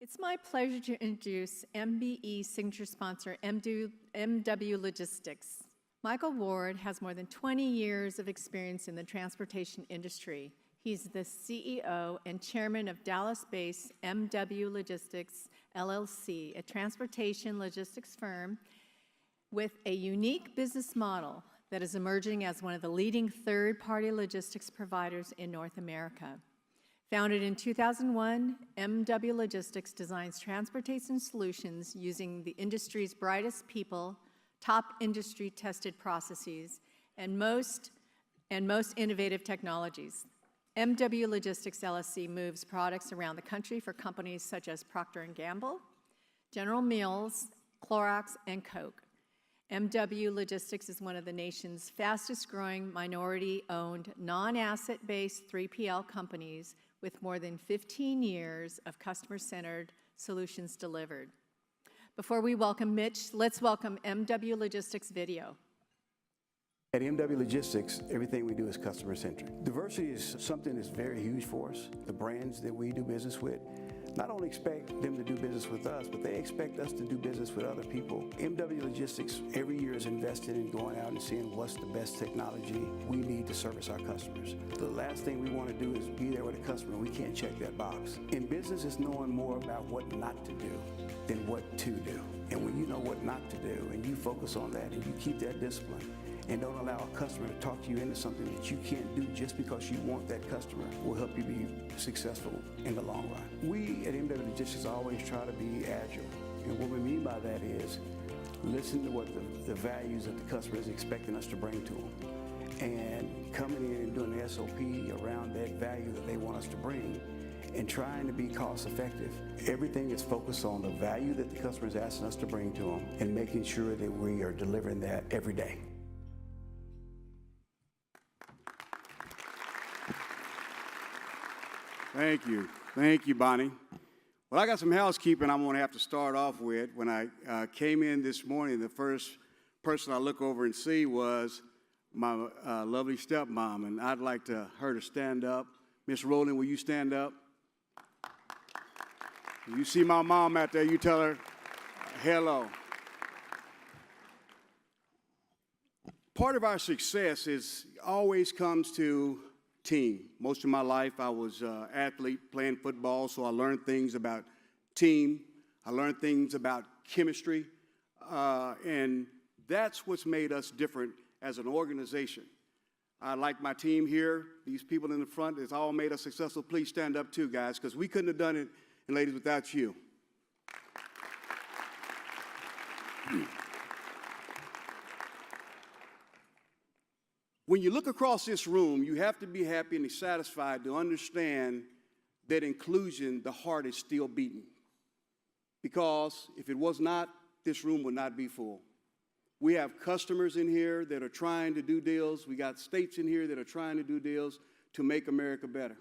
It's my pleasure to introduce MBE signature sponsor MWLogistics. Michael Ward has more than 20 years of experience in the transportation industry. He's the CEO and chairman of Dallas-based MWLogistics, LLC, a transportation logistics firm with a unique business model that is emerging as one of the leading third-party logistics providers in North America. Founded in 2001, MWLogistics designs transportation solutions using the industry's brightest people, top industry-tested processes, and most innovative technologies. MWLogistics LLC moves products around the country for companies such as Procter & Gamble, General Mills, Clorox, and Coke. MWLogistics is one of the nation's fastest-growing minority-owned, non-asset-based 3PL companies with more than 15 years of customer-centered solutions delivered. Before we welcome Mitch, let's welcome MWLogistics video. At MWLogistics, everything we do is customer-centric. Diversity is something that's very huge for us. The brands that we do business with not only expect them to do business with us, but they expect us to do business with other people. MWLogistics every year is invested in going out and seeing what's the best technology we need to service our customers. The last thing we want to do is be there with a customer. We can't check that box. In business, it's knowing more about what not to do than what to do. And when you know what not to do and you focus on that and you keep that discipline, and don't allow a customer to talk you into something that you can't do just because you want that customer, will help you be successful in the long run. We at MWLogistics always try to be agile. And what we mean by that is listen to what the values that the customer is expecting us to bring to them. And coming in and doing the SOP around that value that they want us to bring and trying to be cost effective. Everything is focused on the value that the customer is asking us to bring to them and making sure that we are delivering that every day. Thank you, Bonnie. Well, I got some housekeeping I'm going to have to start off with. When I came in this morning, the first person I look over and see was my lovely stepmom, and I'd like her to stand up. Miss Rowland, will you stand up? You see my mom out there, you tell her hello. Part of our success always comes to team. Most of my life, I was an athlete playing football, so I learned things about team. I learned things about chemistry, and that's what's made us different as an organization. I like my team here. These people in the front, it's all made us successful. Please stand up too, guys, because we couldn't have done it, and ladies, without you. When you look across this room, you have to be happy and satisfied to understand that inclusion, the heart is still beating. Because if it was not, this room would not be full. We have customers in here that are trying to do deals. We got states in here that are trying to do deals to make America better.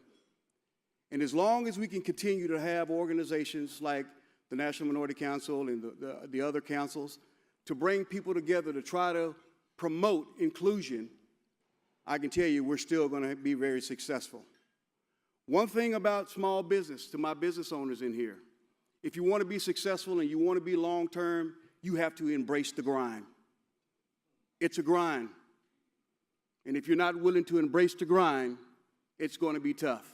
And as long as we can continue to have organizations like the National Minority Council and the other councils to bring people together to try to promote inclusion, I can tell you we're still going to be very successful. One thing about small business, to my business owners in here, if you want to be successful and you want to be long-term, you have to embrace the grind. It's a grind. And if you're not willing to embrace the grind, it's going to be tough.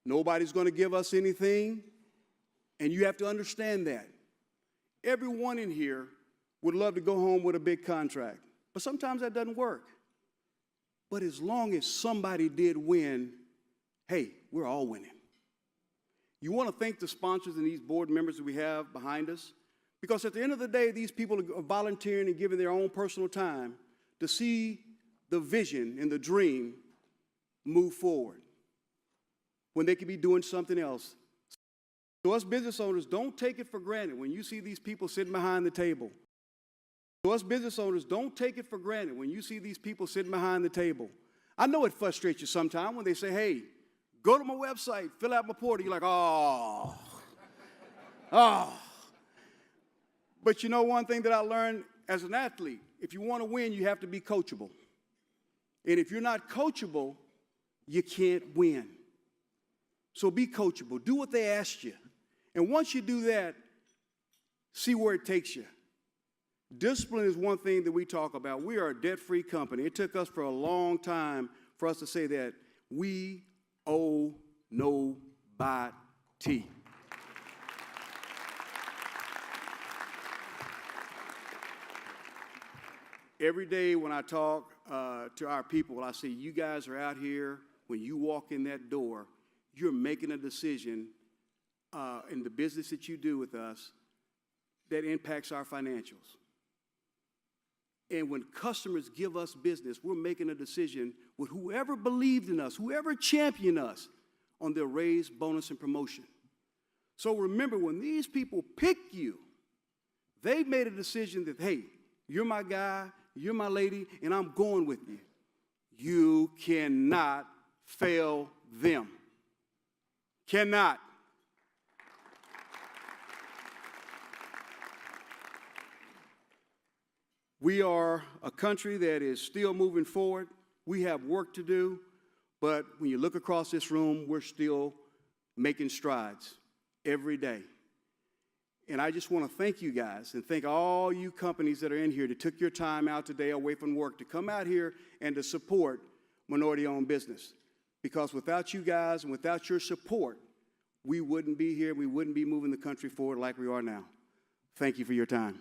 Nobody's going to give us anything, and you have to understand that. Everyone in here would love to go home with a big contract, but sometimes that doesn't work. But as long as somebody did win, hey, we're all winning. You want to thank the sponsors and these board members that we have behind us, because at the end of the day, these people are volunteering and giving their own personal time to see the vision and the dream move forward when they could be doing something else. So us business owners, don't take it for granted when you see these people sitting behind the table. So us business owners, don't take it for granted when you see these people sitting behind the table. I know it frustrates you sometimes when they say, hey, go to my website, fill out my portal. You're like, oh. But you know one thing that I learned as an athlete, if you want to win, you have to be coachable. And if you're not coachable, you can't win. So be coachable. Do what they ask you. And once you do that, see where it takes you. Discipline is one thing that we talk about. We are a debt-free company. It took us for a long time for us to say that we owe nobody. Every day when I talk to our people, I say, you guys are out here. When you walk in that door, you're making a decision in the business that you do with us that impacts our financials. And when customers give us business, we're making a decision with whoever believed in us, whoever championed us on their raise, bonus, and promotion. So remember, when these people pick you, they've made a decision that, hey, you're my guy, you're my lady, and I'm going with you. You cannot fail them. Cannot. We are a country that is still moving forward. We have work to do, but when you look across this room, we're still making strides every day. And I just want to thank you guys and thank all you companies that are in here that took your time out today away from work to come out here and to support minority-owned business. Because without you guys and without your support, we wouldn't be here, we wouldn't be moving the country forward like we are now. Thank you for your time.